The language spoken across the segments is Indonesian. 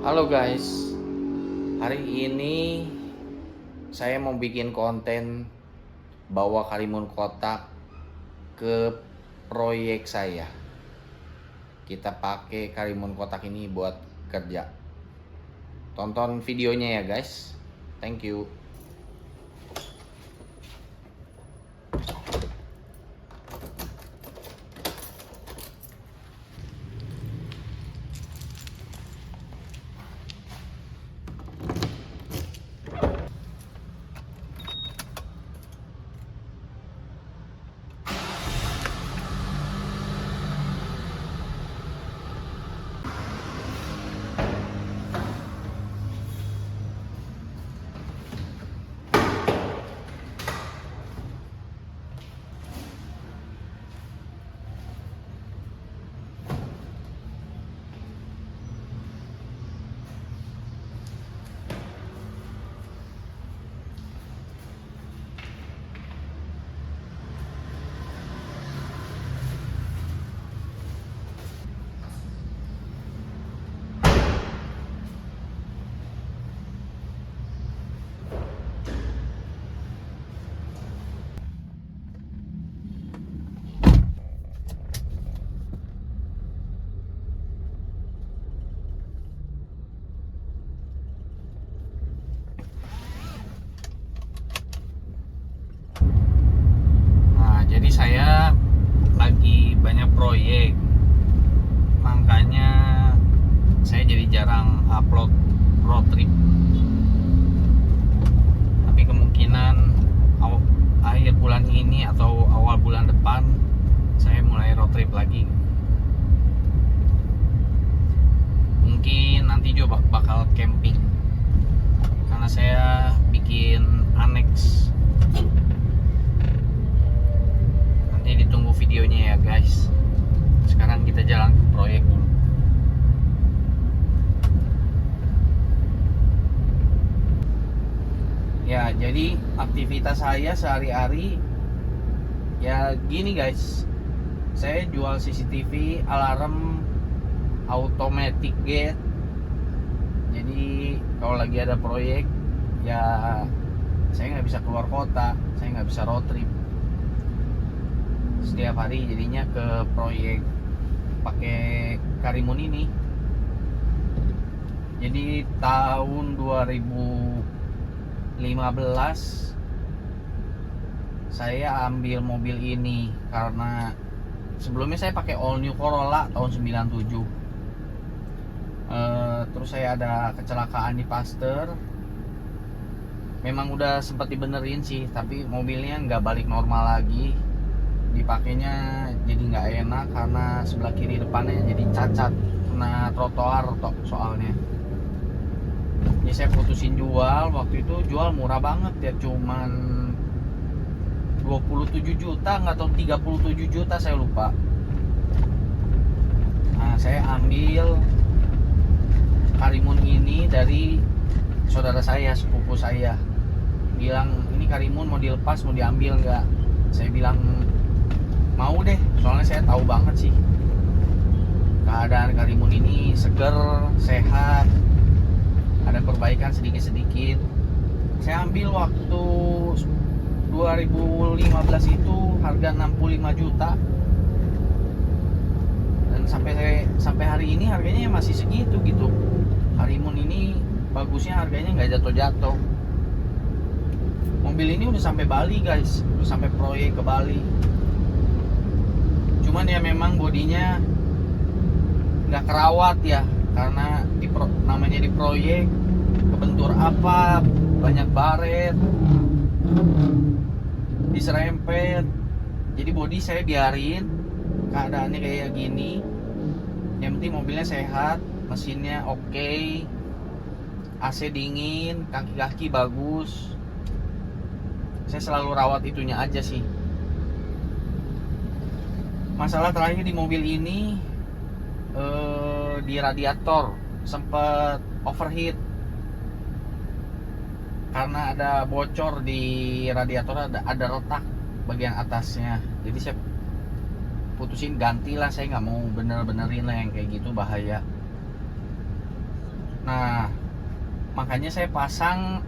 Halo guys, hari ini saya mau bikin konten bawa Karimun kotak ke proyek saya. Kita pakai Karimun kotak ini buat kerja. Tonton videonya ya guys. Thank you. Nah, jadi saya lagi banyak proyek, makanya saya jadi jarang upload road trip. Tapi kemungkinan akhir bulan ini atau awal bulan depan saya mulai road trip lagi. Mungkin nanti juga bakal camping, karena saya bikin annex. Nanti ditunggu videonya ya guys. Sekarang kita jalan ke proyek dulu. Ya, jadi aktivitas saya sehari-hari ya gini guys. Saya jual CCTV, alarm, automatic gate. Jadi kalau lagi ada proyek ya saya nggak bisa keluar kota, saya nggak bisa road trip. Setiap hari jadinya ke proyek pakai Karimun ini. Jadi tahun 2015 saya ambil mobil ini karena sebelumnya saya pakai all new Corolla tahun 97. Terus saya ada kecelakaan di Pasteur. Memang udah sempat dibenerin sih, tapi mobilnya nggak balik normal lagi. Dipakainya jadi nggak enak karena sebelah kiri depannya jadi cacat, kena trotoar soalnya. Jadi saya putusin jual. Waktu itu jual murah banget ya, cuman 27 juta nggak tahu 37 juta saya lupa. Nah, saya ambil Karimun ini dari saudara saya, sepupu saya. Bilang, ini Karimun mau dilepas, mau diambil nggak? Saya bilang mau deh, soalnya saya tahu banget sih keadaan Karimun ini seger, sehat, ada perbaikan sedikit-sedikit. Saya ambil waktu 2015 itu harga 65 juta. Dan sampai hari ini harganya masih segitu gitu. Karimun ini bagusnya harganya nggak jatuh-jatuh. Mobil ini udah sampai Bali guys, udah sampai proyek ke Bali. Cuman ya memang bodinya nggak kerawat ya, karena namanya di proyek, kebentur apa, banyak baret, diserempet. Jadi bodi saya biarin keadaannya kayak gini. Yang penting mobilnya sehat, mesinnya oke, AC dingin, kaki-kaki bagus. Saya selalu rawat itunya aja sih. Masalah terakhir di mobil ini di radiator sempat overheat karena ada bocor di radiator, ada retak bagian atasnya. Jadi saya putusin ganti lah, saya nggak mau bener-benerin lah yang kayak gitu, bahaya. Nah, makanya saya pasang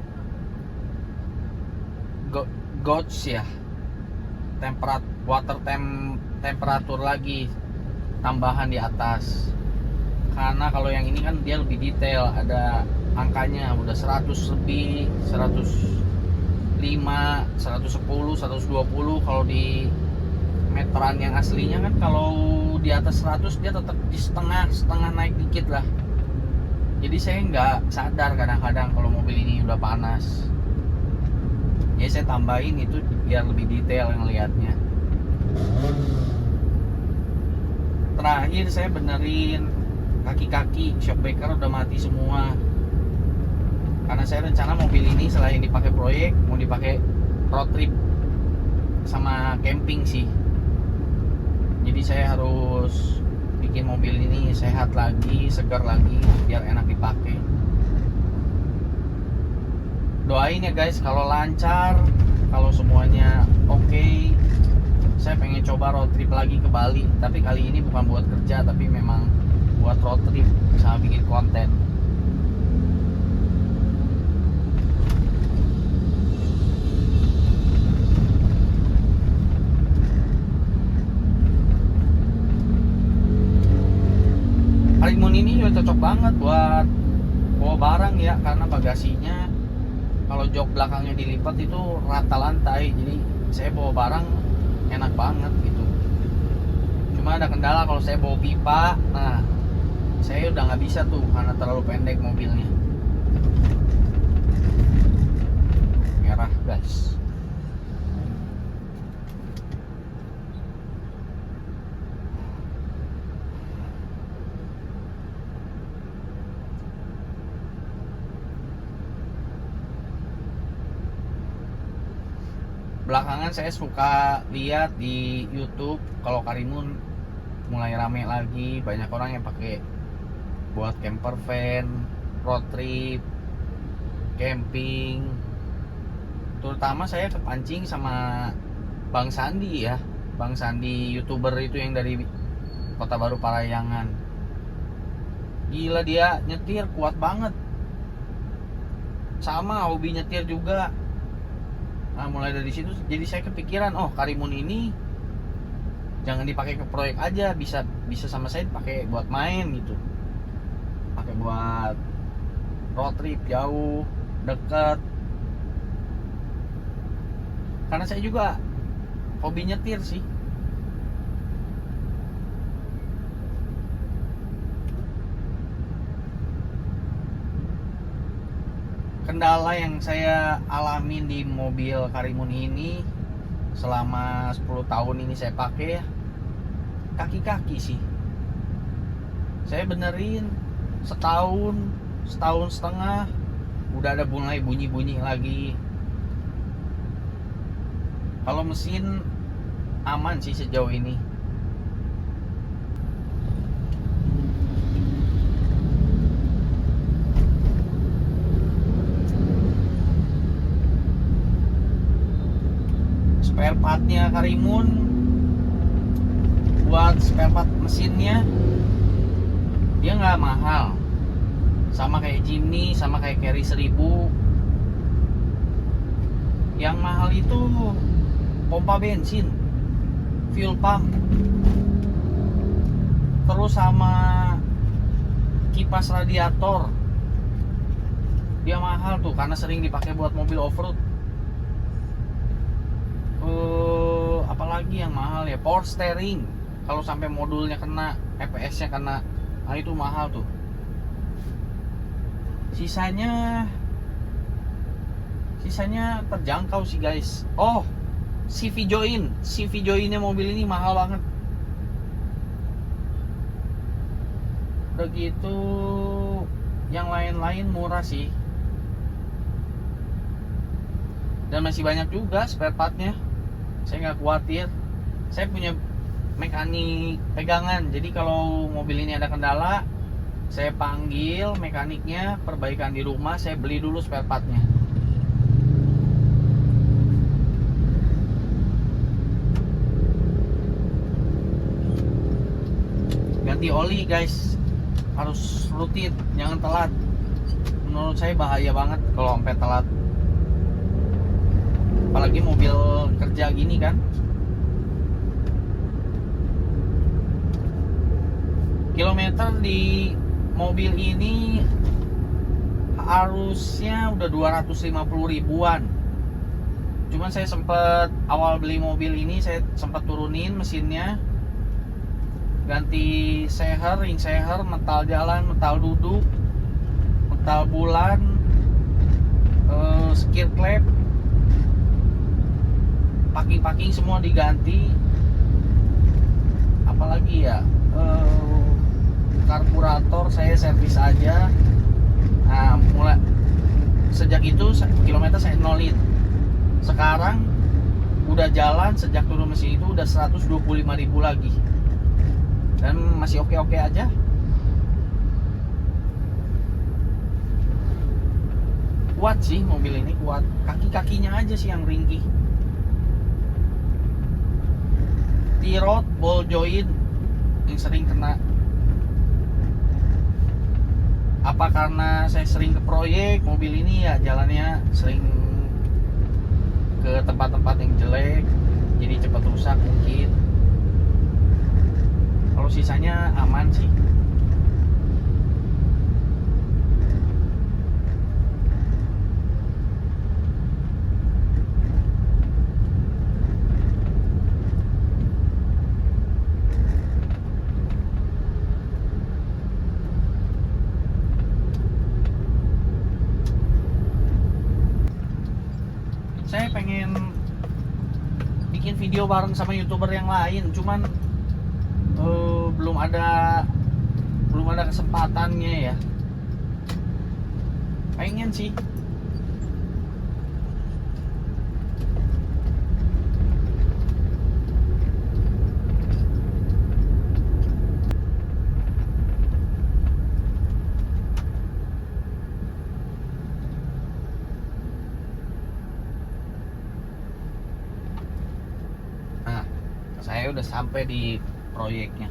gauge ya, temperatur lagi tambahan di atas. Karena kalau yang ini kan dia lebih detail, ada angkanya udah 100 lebih, 105, 110, 120. Kalau di meteran yang aslinya kan kalau di atas 100 dia tetap di setengah naik dikit lah. Jadi saya nggak sadar kadang-kadang kalau mobil ini udah panas. Ya saya tambahin itu biar lebih detail yang lihatnya. Terakhir saya benerin kaki-kaki shockbreaker udah mati semua. Karena saya rencana mobil ini selain dipakai proyek mau dipakai road trip sama camping sih. Jadi saya harus bikin mobil ini sehat lagi, segar lagi biar enak dipakai. Doain ya guys kalau lancar, kalau semuanya oke. Saya pengen coba road trip lagi ke Bali, tapi kali ini bukan buat kerja tapi memang buat road trip sama bikin konten. Karimun ini juga cocok banget buat bawa barang ya, karena bagasinya kalau jok belakangnya dilipat itu rata lantai, jadi saya bawa barang enak banget gitu. Cuma ada kendala kalau saya bawa pipa, nah saya udah nggak bisa tuh karena terlalu pendek mobilnya. Merah guys. Belakangan saya suka lihat di YouTube kalau Karimun mulai rame lagi, banyak orang yang pakai buat camper van, road trip, camping. Terutama saya kepancing sama Bang Sandi ya, Bang Sandi YouTuber itu yang dari Kota Baru Parahyangan. Gila dia nyetir kuat banget. Sama hobi nyetir juga. Nah, mulai dari situ jadi saya kepikiran, oh Karimun ini jangan dipakai ke proyek aja, bisa sama saya dipakai buat main gitu, pakai buat road trip jauh, dekat. Karena saya juga hobi nyetir sih. Kendala yang saya alamin di mobil Karimun ini selama 10 tahun ini saya pakai ya, kaki-kaki sih. Saya benerin setahun setengah udah ada mulai bunyi-bunyi lagi. Kalau mesin aman sih sejauh ini. Spare partnya Karimun, buat spare part mesinnya dia nggak mahal, sama kayak Jimny, sama kayak Carry 1000. Yang mahal itu pompa bensin, fuel pump, terus sama kipas radiator. Dia mahal tuh karena sering dipakai buat mobil off-road. Apalagi yang mahal ya, power steering. Kalau sampai modulnya kena, EPS-nya kena, nah itu mahal tuh. Sisanya terjangkau sih guys. Oh, CV joinnya mobil ini mahal banget. Udah gitu yang lain-lain murah sih. Dan masih banyak juga spare partnya. Saya nggak khawatir. Saya punya mekanik pegangan. Jadi kalau mobil ini ada kendala, saya panggil mekaniknya, perbaikan di rumah, saya beli dulu spare partnya. Ganti oli guys, harus rutin, jangan telat. menurut saya bahaya banget kalau sampai telat, apalagi mobil kerja gini kan. Kilometer di mobil ini harusnya udah 250 ribuan. Cuman saya sempat awal beli mobil ini saya sempat turunin mesinnya, ganti seher, ring seher, metal jalan, metal duduk, metal bulan, skid klep, packing semua diganti. Apalagi ya, karburator saya servis aja. Nah, mulai sejak itu kilometer saya nolin. Sekarang udah jalan sejak turun mesin itu udah 125.000 lagi. Dan masih oke-oke aja. Kuat sih mobil ini, kuat. Kaki-kakinya aja sih yang ringkih. T-rod, ball joint yang sering kena. Apa karena saya sering ke proyek mobil ini ya, jalannya sering ke tempat-tempat yang jelek, jadi cepat rusak mungkin. Kalau sisanya aman sih. Saya pengen bikin video bareng sama YouTuber yang lain, cuman belum ada kesempatannya ya. Pengen sih. Nah, saya udah sampai di proyeknya.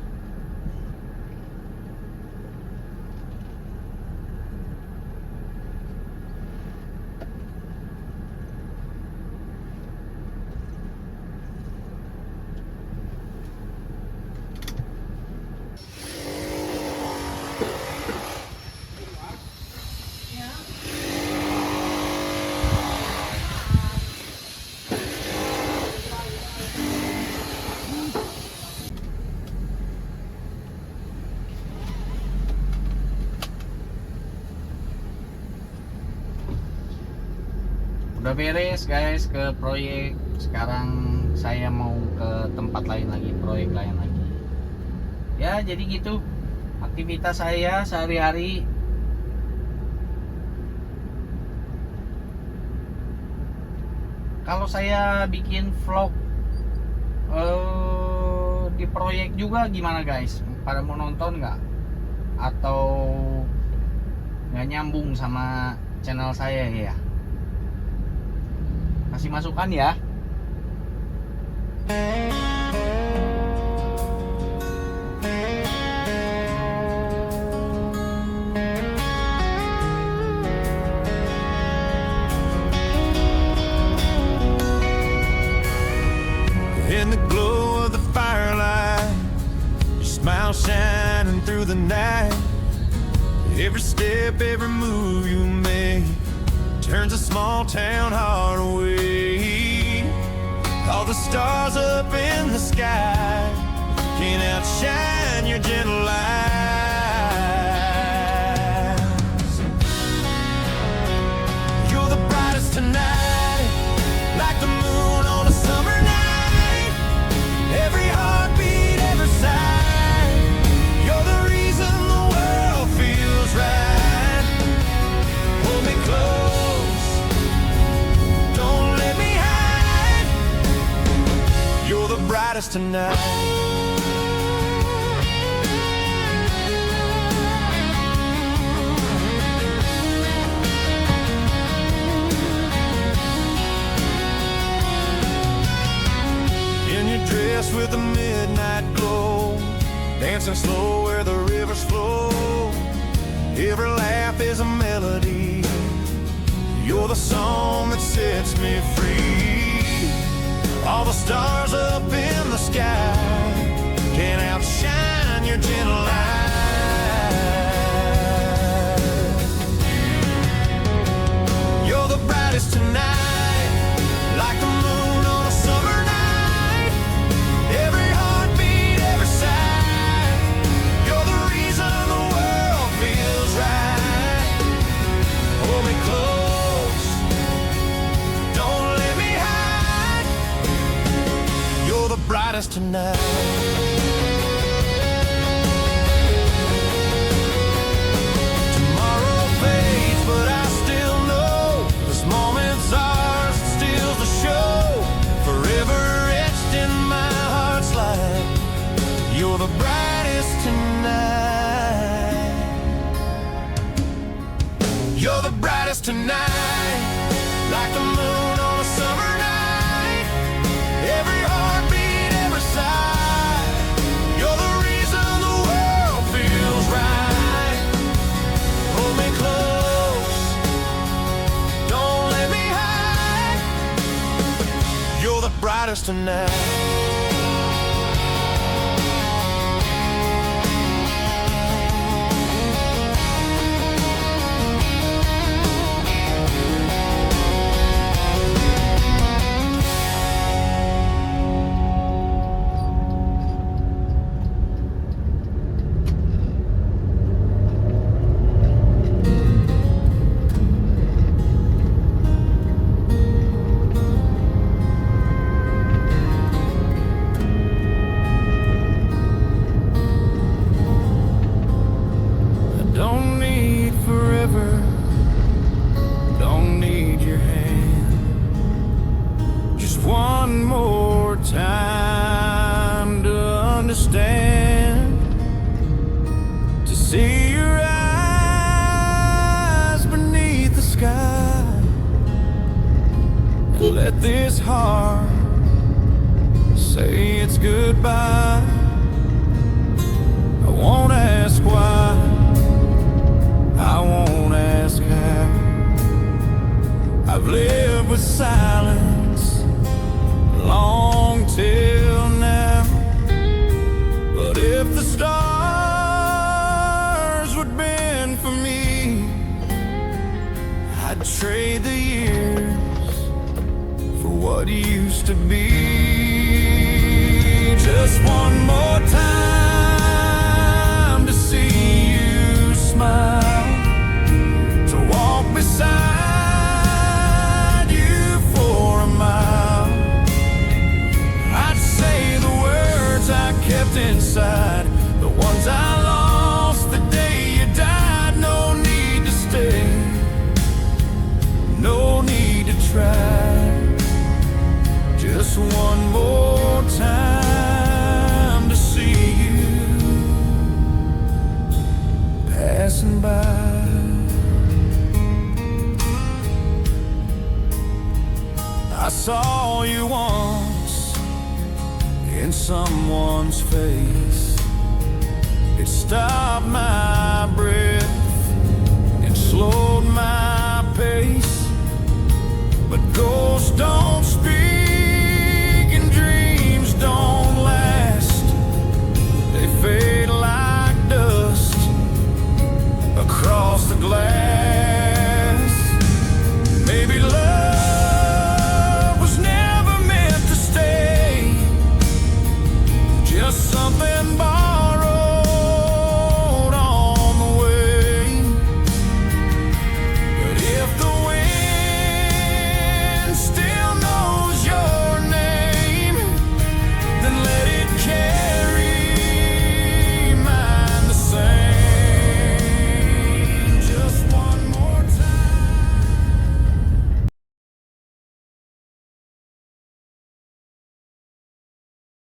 Udah beres guys ke proyek. Sekarang saya mau ke tempat lain lagi, proyek lain lagi. Ya jadi gitu aktivitas saya sehari-hari. Kalau saya bikin vlog di proyek juga gimana guys? Pada mau nonton nggak? Atau nggak nyambung sama channel saya ya? Kasih masukan ya. In the glow of the firelight, your smile shining through the night. Every step, every move you make turns a small town heart away. All the stars up in the sky can't outshine your gentle eyes. You're the brightest tonight, like the moon on a summer night. Every heartbeat, every sigh, you're the reason the world feels right. Hold me close, don't let me hide. You're the brightest tonight. Dressed with a midnight glow, dancing slow where the rivers flow. Every laugh is a melody, tonight. Tomorrow fades, but I still know this moment's ours, it steals the show. Forever etched in my heart's light, you're the brightest tonight. You're the brightest tonight, like the moon on a summer night. Every heartbeat, every sigh, you're the reason the world feels right. Hold me close, don't let me hide. You're the brightest tonight. Don't need forever, don't need your hand. Just one more time to understand, to see your eyes beneath the sky, and let this heart say it's goodbye. I won't ask why, I won't ask how. I've lived with silence long till now. But if the stars would bend for me, I'd trade the years for what used to be. Just one more time to see you smile, to walk beside you for a mile. I'd say the words I kept inside, the ones I lost the day you died. No need to stay, no need to try. Just one more time to see you passing by. I saw you once in someone's face. It stopped my breath and slowed my pace. But ghosts don't speak and dreams don't last. They fade like dust across the glass. Maybe love was never meant to stay, just something